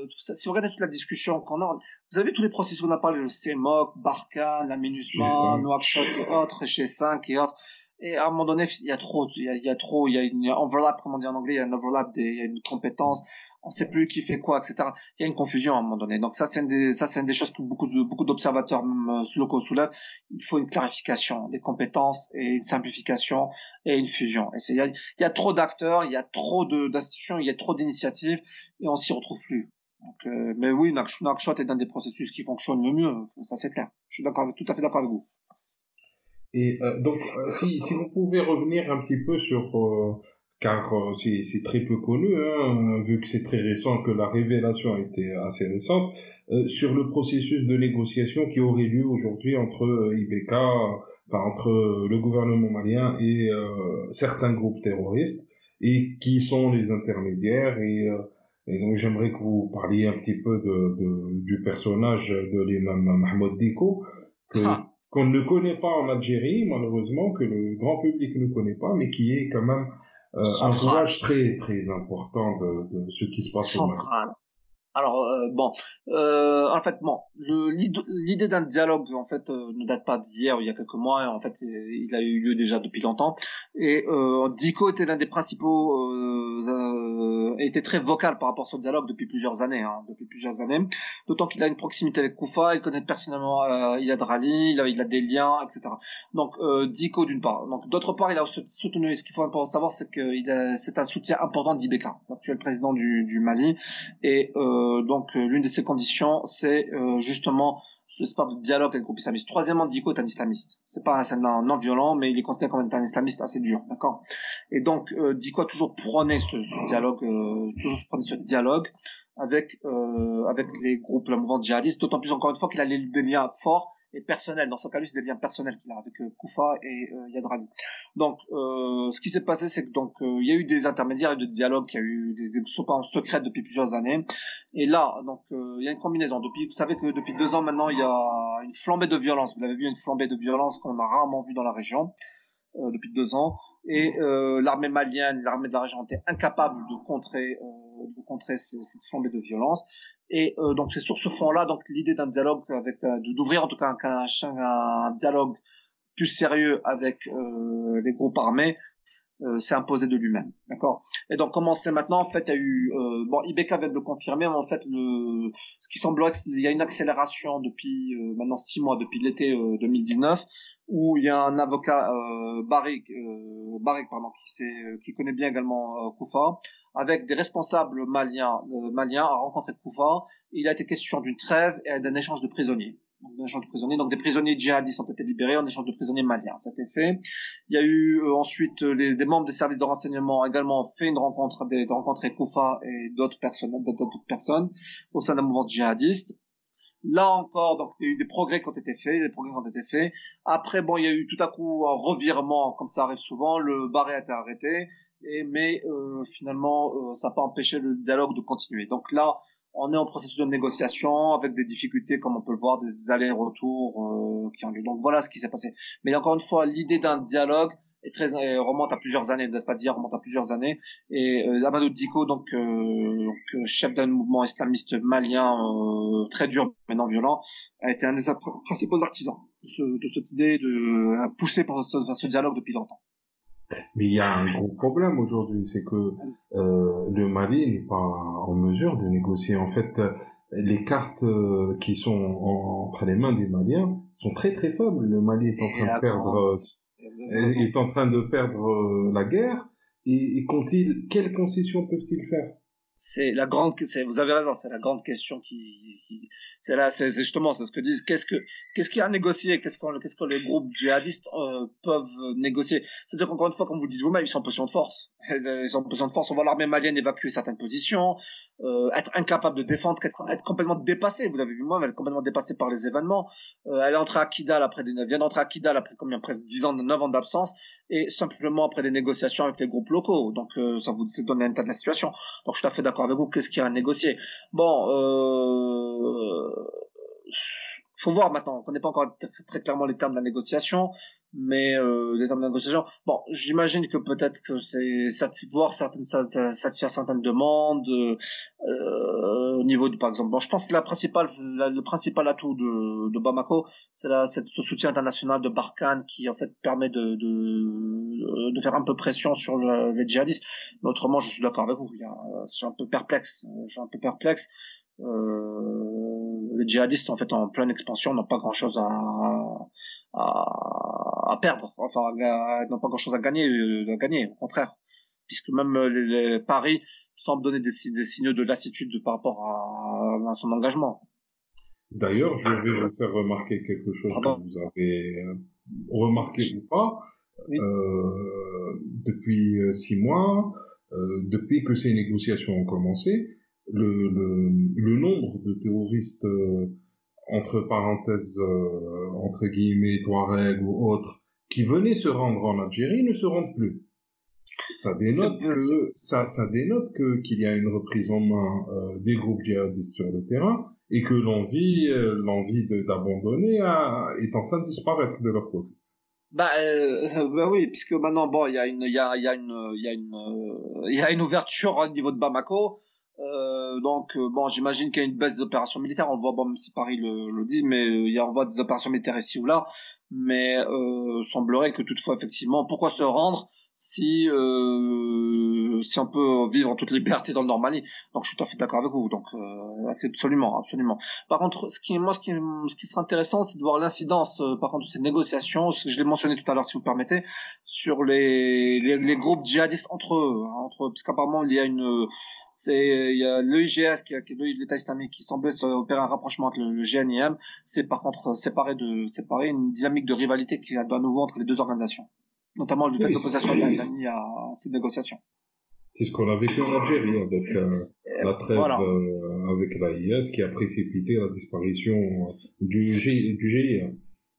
si vous regardez toute la discussion qu'on a, vous avez tous les processus qu'on a parlé, le CEMOC, Barkhane, la MINUSMA, Nouakchott et autres, G5 et autres. Et à un moment donné, il y a une overlap, comme on dit en anglais, il y a une overlap, il y a une compétence, on sait plus qui fait quoi, etc. Il y a une confusion à un moment donné. Donc ça, c'est une des choses que beaucoup d'observateurs locaux soulèvent. Il faut une clarification des compétences et une simplification et une fusion. Et il y a trop d'acteurs, il y a trop d'institutions, il y a trop d'initiatives et on s'y retrouve plus. Donc, mais oui, Nouakchott est un des processus qui fonctionne le mieux. Ça, c'est clair. Je suis tout à fait d'accord avec vous. Et donc, si vous pouvez revenir un petit peu sur, car c'est très peu connu, hein, vu que c'est très récent, que la révélation était assez récente, sur le processus de négociation qui aurait lieu aujourd'hui entre IBK, enfin entre le gouvernement malien et certains groupes terroristes, et qui sont les intermédiaires. Et donc j'aimerais que vous parliez un petit peu du personnage de l'imam Mahmoud Dicko, qu'on ne connaît pas en Algérie, malheureusement, que le grand public ne connaît pas, mais qui est quand même un courage très, très important de ce qui se passe au Mali. Alors en fait l'idée d'un dialogue en fait ne date pas d'hier ou il y a quelques mois. En fait, il a eu lieu déjà depuis longtemps. Et Dicko était l'un des principaux, était très vocal par rapport à ce dialogue depuis plusieurs années. D'autant qu'il a une proximité avec Koufa, il connaît personnellement Iyad Rali, il a des liens, etc. Donc Dicko d'une part. Donc d'autre part, il a soutenu. Ce qu'il faut savoir, c'est que c'est un soutien important d'Ibeka, l'actuel président du Mali. Et donc l'une de ces conditions, c'est justement ce espèce de dialogue avec le groupe islamiste. Troisièmement, Dicko est un islamiste. C'est pas un non violent, mais il est considéré comme un islamiste assez dur, d'accord. Et donc Dicko a toujours prôné ce dialogue avec les groupes, la mouvance djihadiste. D'autant plus encore une fois qu'il a des liens forts et personnels. Dans ce cas-là, c'est des liens personnels qu'il a avec Koufa et Iyad Rali. Donc, ce qui s'est passé, c'est que il y a eu des intermédiaires et de dialogues, il y a eu des sopas en secret depuis plusieurs années. Et là, il y a une combinaison. Vous savez que depuis 2 ans maintenant, il y a une flambée de violence. Vous l'avez vu, une flambée de violence qu'on a rarement vue dans la région depuis 2 ans. Et l'armée malienne, l'armée de la région étaient incapables de contrer cette flambée de violence. Et donc c'est sur ce fond-là, donc l'idée d'un dialogue d'ouvrir en tout cas un dialogue plus sérieux avec les groupes armés s'est imposé de lui-même, d'accord. Et donc comment c'est maintenant, en fait, il y a eu bon, Ibeka vient de le confirmer, mais en fait ce qui semblerait qu'il y a une accélération depuis maintenant 6 mois, depuis l'été 2019, où il y a un avocat Barik pardon, qui connaît bien également Koufa, avec des responsables maliens a rencontré Koufa. Il a été question d'une trêve et d'un échange de prisonniers. Donc des prisonniers djihadistes ont été libérés en échange de prisonniers maliens. Ça a été fait. Il y a eu ensuite des membres des services de renseignement ont également fait une rencontre, rencontré Koufa et d'autres personnes au sein d'un mouvement djihadiste. Là encore, donc il y a eu des progrès qui ont été faits. Après, bon, il y a eu tout à coup un revirement, comme ça arrive souvent. Le Barré a été arrêté, mais finalement, ça n'a pas empêché le dialogue de continuer. Donc là, on est en processus de négociation avec des difficultés, comme on peut le voir, des allers-retours qui ont lieu. Donc voilà ce qui s'est passé. Mais encore une fois, l'idée d'un dialogue remonte à plusieurs années, peut-être pas dire, remonte à plusieurs années. Et Amadou Diko, donc chef d'un mouvement islamiste malien très dur mais non violent, a été un des principaux artisans de cette idée de pousser pour ce dialogue depuis longtemps. Mais il y a un gros problème aujourd'hui, c'est que le Mali n'est pas en mesure de négocier. En fait, les cartes qui sont entre les mains des Maliens sont très très faibles. Le Mali est en train de perdre, la guerre. Et quelles concessions peuvent-ils faire? Vous avez raison, c'est la grande question c'est justement, c'est ce que disent, qu'est-ce qu'il y a à négocier, qu'est-ce que les groupes djihadistes, peuvent négocier. C'est-à-dire qu'encore une fois, comme vous dites vous-même, ils sont en position de force. Ils sont en position de force. On voit l'armée malienne évacuer certaines positions, être incapable de défendre, être complètement dépassée. Vous l'avez vu moi, elle est complètement dépassée par les événements. Elle est entrée à Kidal vient d'entrer à Kidal après presque 9 ans d'absence, et simplement après des négociations avec les groupes locaux. Donc, ça vous donne un état de la situation. Donc, je suis tout à fait d'accord avec vous. Qu'est-ce qu'il y a à négocier? Bon, faut voir maintenant. On connaît pas encore très clairement les termes de la négociation, mais les termes de la négociation. Bon, j'imagine que peut-être que c'est satisfaire certaines demandes au niveau de, par exemple. Bon, je pense que le principal atout de Bamako, c'est ce soutien international de Barkhane qui en fait permet de faire un peu pression sur les djihadistes. Mais autrement, je suis d'accord avec vous. Je suis un peu perplexe. Les djihadistes, en fait, en pleine expansion, n'ont pas grand-chose à perdre. Enfin, n'ont pas grand-chose à gagner, au contraire. Puisque même les Paris semblent donner des signaux de lassitude par rapport à son engagement. D'ailleurs, je vais vous faire remarquer quelque chose que vous avez remarqué ou pas. Oui. Depuis 6 mois, depuis que ces négociations ont commencé, le nombre de terroristes, entre parenthèses, entre guillemets, Touareg ou autres, qui venaient se rendre en Algérie ne se rendent plus. Ça dénote qu'il y a une reprise en main des groupes djihadistes sur le terrain et que l'envie d'abandonner est en train de disparaître de leur côté. Bah oui, puisque maintenant bon, il y a une ouverture au niveau de Bamako. Donc bon, j'imagine qu'il y a une baisse des opérations militaires. On le voit, bon, même si Paris le dit, mais on voit des opérations militaires ici ou là. Mais semblerait que toutefois, effectivement, pourquoi se rendre si on peut vivre en toute liberté dans le Nord-Mali? Donc je suis tout à fait d'accord avec vous. Donc absolument. Par contre, ce qui serait intéressant, c'est de voir l'incidence, par contre, de ces négociations, ce que je l'ai mentionné tout à l'heure, si vous permettez, sur les groupes djihadistes entre eux, parce qu'apparemment il y a l'EIGS l'État islamique qui semblait opérer un rapprochement entre le GNIM. C'est par contre séparé une dynamique de rivalité qui doit à nouveau entre les deux organisations, notamment du fait de l'opposition d'Ani à ces négociations. C'est ce qu'on a vécu en Algérie avec la trêve avec l'AIS qui a précipité la disparition du GIA.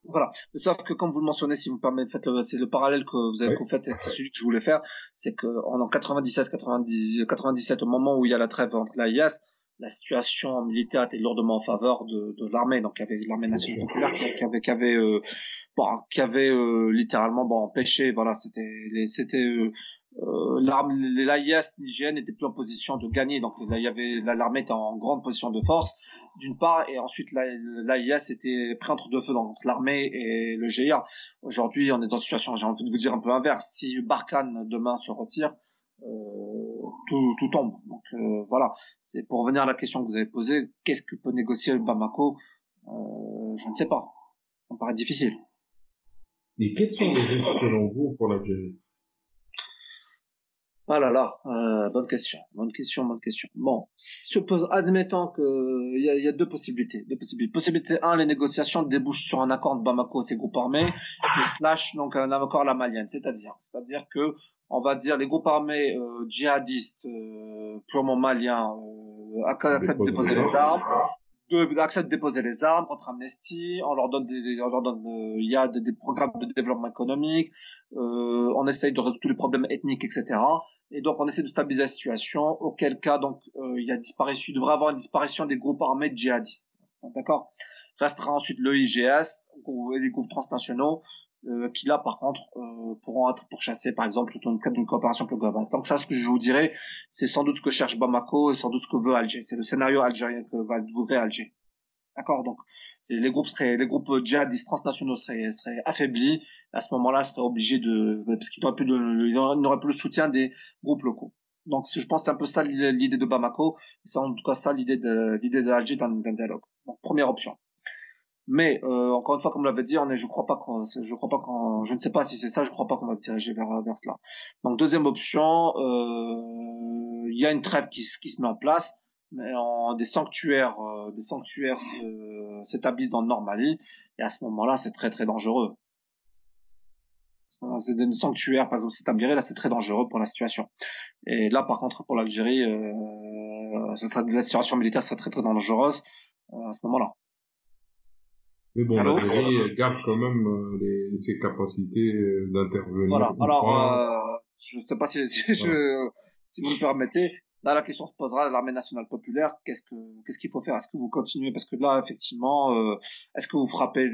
Voilà. Sauf que comme vous le mentionnez, si vous me permettez, c'est le parallèle que vous avez fait, c'est celui que je voulais faire, c'est que en 97, au moment où il y a la trêve entre l'AIS, la situation militaire était lourdement en faveur de l'armée. Donc, il y avait l'armée nationale populaire qui avait littéralement empêché. Voilà, l'AIS nigérienne n'était plus en position de gagner. Donc, il y avait l'armée était en grande position de force d'une part, et ensuite l'AIS était pris entre deux feux, entre l'armée et le GIA. Aujourd'hui, on est dans une situation, j'ai envie de vous dire un peu inverse. Si Barkhane demain se retire, tout tombe. Donc voilà, c'est pour revenir à la question que vous avez posée, qu'est-ce que peut négocier le Bamako? Je ne sais pas, ça me paraît difficile. Et quels sont les risques selon vous pour l'Algérie? Ah là là, bonne question. Bon, admettons que il y a deux possibilités. Possibilité 1, les négociations débouchent sur un accord de Bamako et ses groupes armés, et slash donc un accord à la malienne, c'est-à-dire que on va dire les groupes armés djihadistes purement maliens acceptent de déposer les armes. Acceptent de déposer les armes contre Amnesty, on leur donne il y a des programmes de développement économique, on essaye de résoudre tous les problèmes ethniques, etc. Et donc on essaie de stabiliser la situation, auquel cas donc il devrait y avoir une disparition des groupes armés djihadistes. D'accord? Restera ensuite le IGS et les groupes transnationaux qui là par contre pourront être pourchassés par exemple dans le cadre d'une coopération plus globale. Donc ça, ce que je vous dirais, c'est sans doute ce que cherche Bamako et sans doute ce que veut Alger. C'est le scénario algérien que voudrait Alger. D'accord? Donc les groupes djihadistes transnationaux seraient affaiblis. À ce moment-là, seraient obligés parce qu'ils n'auraient plus le soutien des groupes locaux. Donc je pense que c'est un peu ça l'idée de Bamako. C'est en tout cas ça l'idée d'Alger dans un dialogue. Donc première option. Mais encore une fois, comme on l'avait dit, je ne sais pas si c'est ça, je crois pas qu'on va se diriger vers cela. Donc deuxième option, il y a une trêve qui se met en place, mais des sanctuaires s'établissent dans le Nord Mali, et à ce moment-là, c'est très très dangereux. C'est des sanctuaires, par exemple, s'établiraient là, c'est très dangereux pour la situation. Et là, par contre, pour l'Algérie, la situation militaire serait très très dangereuse à ce moment-là. Mais bon, Allô? l'Algérie garde quand même ses capacités d'intervenir. Voilà. Alors, je ne sais pas si vous me permettez. Là, la question se posera, l'armée nationale populaire, qu'est-ce qu'il faut faire? Est-ce que vous continuez? Parce que là, effectivement, est-ce que vous frappez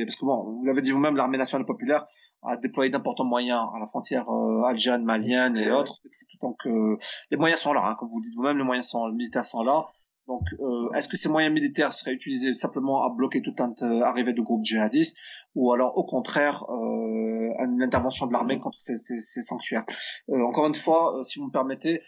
parce que bon, vous l'avez dit vous-même, l'armée nationale populaire a déployé d'importants moyens à la frontière algérienne, malienne et autres. Donc, les moyens sont là, hein, comme vous dites vous-même, les militaires sont là. Donc, est-ce que ces moyens militaires seraient utilisés simplement à bloquer toute arrivée de groupes djihadistes, ou alors au contraire une intervention de l'armée contre ces sanctuaires? Encore une fois, si vous me permettez,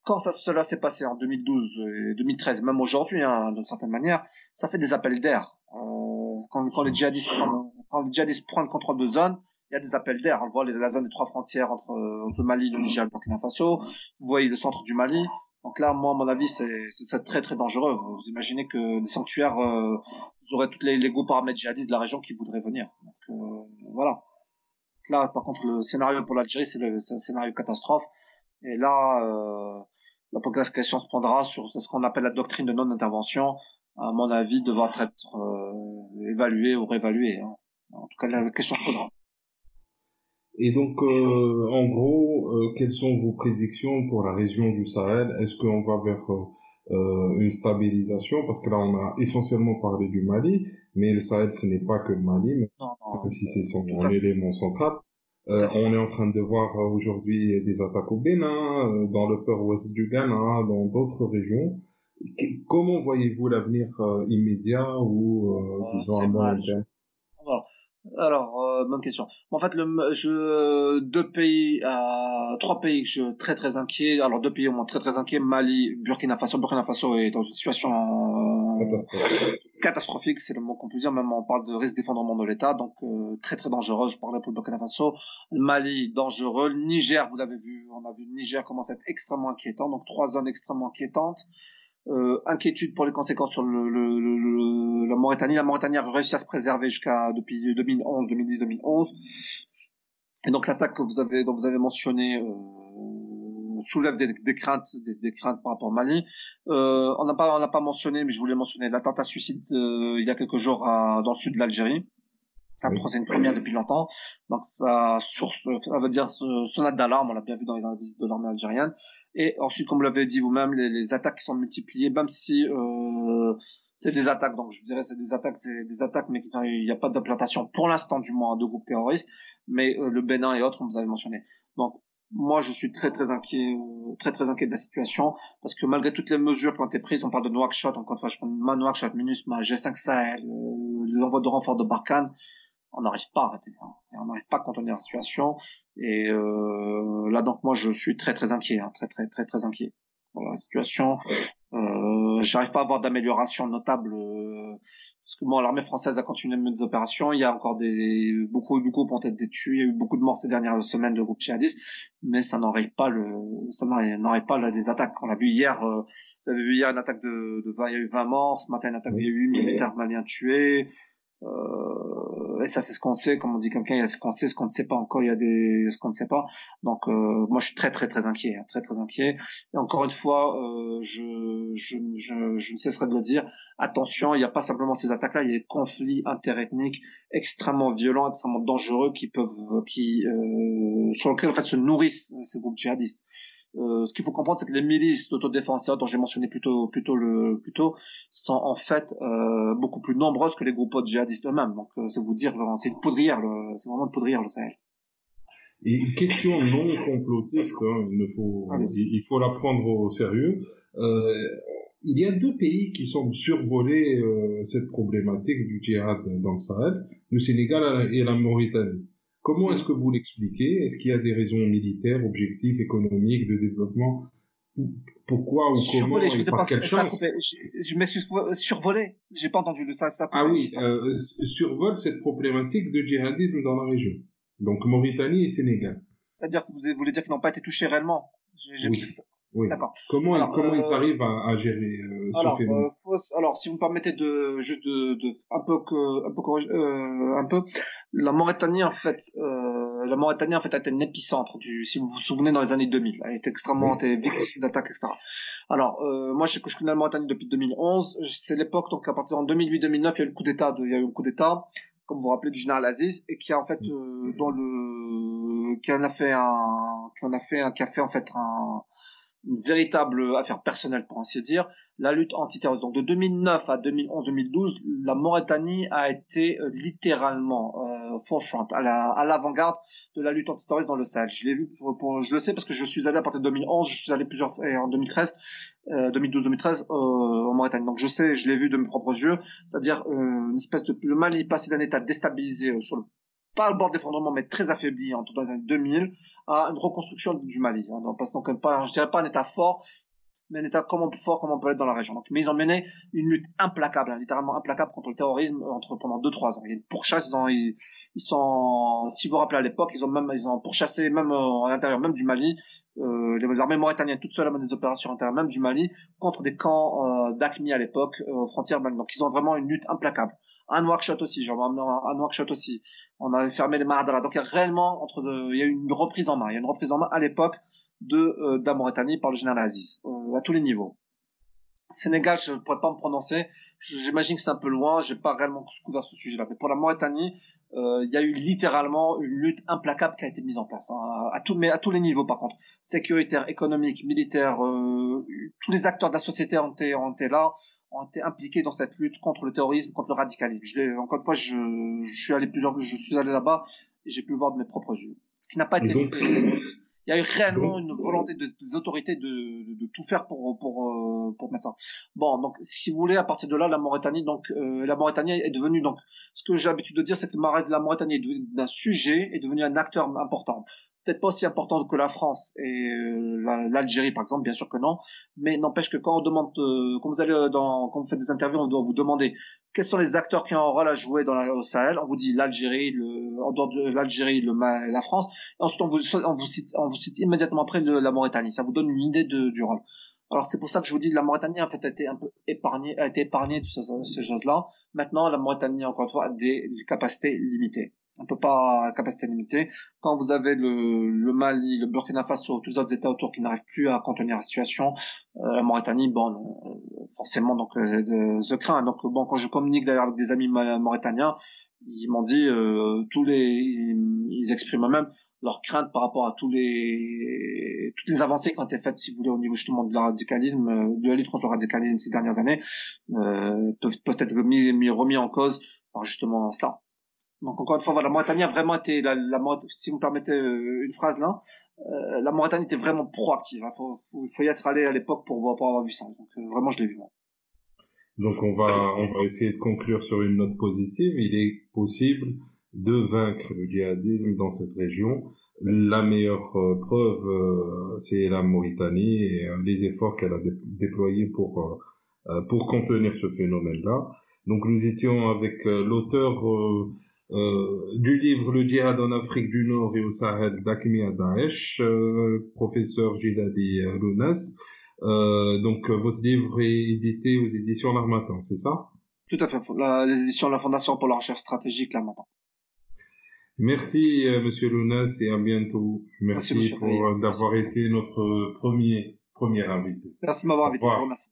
quand cela s'est passé en 2012 et 2013, même aujourd'hui, hein, d'une certaine manière, ça fait des appels d'air. Quand les djihadistes prennent le contrôle de zone, il y a des appels d'air. On voit la zone des trois frontières entre le Mali, le Niger et le Burkina Faso. Vous voyez le centre du Mali. Donc là, moi, à mon avis, c'est très très dangereux. Vous imaginez que des sanctuaires, vous aurez tous les groupes armés djihadistes de la région qui voudraient venir. Donc voilà. Là, par contre, le scénario pour l'Algérie, c'est un scénario catastrophe. Et là, la question se prendra sur ce qu'on appelle la doctrine de non-intervention. À mon avis, devra être évaluée ou réévaluée. Hein. En tout cas, la question se posera. Et donc, en gros, quelles sont vos prédictions pour la région du Sahel? Est-ce qu'on va vers une stabilisation? Parce que là, on a essentiellement parlé du Mali, mais le Sahel, ce n'est pas que le Mali, même si c'est son élément central. On est en train de voir aujourd'hui des attaques au Bénin, dans le port ouest du Ghana, dans d'autres régions. Comment voyez-vous l'avenir immédiat ou, disons, à moyen terme? Alors, bonne question. En fait, trois pays que je très très inquiet. Alors deux pays au moins très très inquiets. Mali, Burkina Faso. Burkina Faso est dans une situation catastrophique, c'est le mot qu'on peut dire. Même on parle de risque d'effondrement de l'État, donc très très dangereux. Je parlais pour le Burkina Faso. Le Mali dangereux. Le Niger, vous l'avez vu, on a vu le Niger commence à être extrêmement inquiétant. Donc trois zones extrêmement inquiétantes. Inquiétude pour les conséquences sur la Mauritanie. La Mauritanie a réussi à se préserver depuis 2011, 2010, 2011. Et donc l'attaque dont vous avez mentionné soulève des craintes par rapport au Mali. On n'a pas mentionné, mais je voulais mentionner l'attentat suicide il y a quelques jours dans le sud de l'Algérie. C'est une première depuis longtemps. Donc ça veut dire sonnette d'alarme, on l'a bien vu dans les visites de l'armée algérienne. Et ensuite, comme vous l'avez dit vous-même, les attaques qui sont multipliées, même si c'est des attaques, donc je dirais c'est des attaques, mais il n'y a pas d'implantation pour l'instant du moins de groupes terroristes, mais le Bénin et autres, on vous avez mentionné. Donc moi, je suis très inquiet de la situation, parce que malgré toutes les mesures qui ont été prises, on parle de Nouakchott, encore une fois, je prends Nouakchott, MINUSMA, G5 Sahel, l'envoi de renforts de Barkhane, on n'arrive pas à arrêter, hein, et on n'arrive pas à contenir la situation, et là donc moi je suis très inquiet, hein, très inquiet. Voilà, la situation, j'arrive pas à avoir d'amélioration notable, parce que bon, l'armée française a continué de mener des opérations, il y a encore beaucoup de groupes ont été tués, il y a eu beaucoup de morts ces dernières semaines de groupes djihadistes, mais ça n'arrive pas les attaques. On l'a vu hier, vous avez vu hier une attaque de 20, il y a eu 20 morts, ce matin une attaque, il y a eu 8 militaires maliens tués, et ça c'est ce qu'on sait, comme on dit quelqu'un, il y a ce qu'on sait, ce qu'on ne sait pas encore, il y a ce qu'on ne sait pas. Donc moi je suis très inquiet, hein, très inquiet. Et encore une fois, je ne cesserai de le dire, attention, il n'y a pas simplement ces attaques-là, il y a des conflits interethniques extrêmement violents, extrêmement dangereux sur lesquels en fait se nourrissent ces groupes djihadistes. Ce qu'il faut comprendre, c'est que les milices d'autodéfenseurs dont j'ai mentionné plus tôt sont en fait beaucoup plus nombreuses que les groupes djihadistes eux-mêmes. Donc c'est vous dire, c'est une poudrière, c'est vraiment une poudrière le Sahel. Et une question non complotiste, hein, il faut la prendre au sérieux. Il y a deux pays qui semblent survoler cette problématique du djihad dans le Sahel, le Sénégal et la Mauritanie. Comment est-ce que vous l'expliquez? Est-ce qu'il y a des raisons militaires, objectifs, économiques, de développement? Pourquoi ou comment et par quelle chance? Je m'excuse, survoler. J'ai pas entendu ça. Ah oui, survole cette problématique de djihadisme dans la région. Donc Mauritanie et Sénégal. C'est-à-dire que vous voulez dire qu'ils n'ont pas été touchés réellement? Oui. Oui. D'accord. Comment ils arrivent à gérer ce phénomène? Alors, si vous me permettez un peu, la Mauritanie en fait a été un épicentre si vous vous souvenez dans les années 2000, elle a été été victime d'attaques, etc. Alors, moi je connais la Mauritanie depuis 2011, c'est l'époque donc à partir de 2008-2009 il y a eu un coup d'État, comme vous vous rappelez, du général Aziz, et qui a en fait qui a fait en fait une véritable affaire personnelle pour ainsi dire, la lutte antiterroriste. Donc de 2009 à 2011-2012, la Mauritanie a été littéralement forefront, à l'avant-garde de la lutte antiterroriste dans le Sahel. Je l'ai vu, je le sais parce que je suis allé à partir de 2011, je suis allé plusieurs fois en 2013, 2012-2013 en Mauritanie. Donc je l'ai vu de mes propres yeux, c'est-à-dire une espèce de le Mali passé d'un état déstabilisé pas le bord d'effondrement, mais très affaibli dans les années 2000, à une reconstruction du Mali. On passe donc je dirais pas un état fort, mais un état fort comme on peut être dans la région. Donc, mais ils ont mené une lutte implacable, hein, littéralement implacable contre le terrorisme pendant 2-3 ans. Il y a une pourchasse, ils sont, si vous vous rappelez à l'époque, ils ont pourchassé même à l'intérieur même du Mali, l'armée mauritanienne toute seule a mené des opérations à l'intérieur même du Mali contre des camps d'AQMI à l'époque aux frontières maliennes. Donc ils ont vraiment une lutte implacable. À Nouakchott aussi, on avait fermé les Mahadara. Donc il y a réellement il y a eu une reprise en main. Il y a une reprise en main à l'époque de la Mauritanie par le général Aziz, à tous les niveaux. Sénégal, je ne pourrais pas me prononcer. J'imagine que c'est un peu loin. J'ai pas réellement couvert ce sujet-là. Mais pour la Mauritanie, il y a eu littéralement une lutte implacable qui a été mise en place, hein, à tous les niveaux par contre. Sécuritaire, économique, militaire, tous les acteurs de la société ont été impliqués dans cette lutte contre le terrorisme, contre le radicalisme. Encore une fois, je suis allé là-bas et j'ai pu le voir de mes propres yeux. Ce qui n'a pas été fait. Il y a eu réellement une volonté des autorités de tout faire pour mettre ça. Bon, donc si vous voulez, à partir de là, la Mauritanie est devenue, donc ce que j'ai l'habitude de dire, c'est que la Mauritanie est devenue d'un sujet, est devenue un acteur important. Peut-être pas aussi important que la France et l'Algérie par exemple, bien sûr que non, mais n'empêche que quand on demande, quand vous faites des interviews, on doit vous demander quels sont les acteurs qui ont un rôle à jouer au Sahel. On vous dit l'Algérie, en dehors de l'Algérie, la France. Et ensuite, on vous cite immédiatement après la Mauritanie. Ça vous donne une idée du rôle. Alors c'est pour ça que je vous dis que la Mauritanie en fait a été un peu épargnée de ces choses-là. Maintenant, la Mauritanie encore une fois a des capacités limitées. On peut pas capacité limitée. Quand vous avez le Mali, le Burkina Faso, tous les autres États autour qui n'arrivent plus à contenir la situation, la Mauritanie, bon, forcément donc je crains. Donc bon, quand je communique d'ailleurs avec des amis mauritaniens, ils m'ont dit ils expriment même leur crainte par rapport à toutes les avancées qui ont été faites, si vous voulez, au niveau justement de la radicalisme, de la lutte contre le radicalisme ces dernières années, peuvent être remis en cause par justement cela. Donc encore une fois, voilà, la Mauritanie a vraiment été, si vous me permettez une phrase là, la Mauritanie était vraiment proactive. Hein. Faut y être allé à l'époque pour avoir vu ça. Donc vraiment, je l'ai vu. Moi. Donc on va essayer de conclure sur une note positive. Il est possible de vaincre le djihadisme dans cette région. La meilleure preuve, c'est la Mauritanie et les efforts qu'elle a déployés pour contenir ce phénomène-là. Donc nous étions avec l'auteur du livre Le djihad en Afrique du Nord et au Sahel d'Akmi Daesh, professeur Jilali Lounas. Donc votre livre est édité aux éditions L'Harmattan, c'est ça? Tout à fait. Les éditions de la Fondation pour la recherche stratégique L'Harmattan. Merci Monsieur Lounas et à bientôt. Merci d'avoir été notre premier invité. Merci de m'avoir invité. Je vous remercie.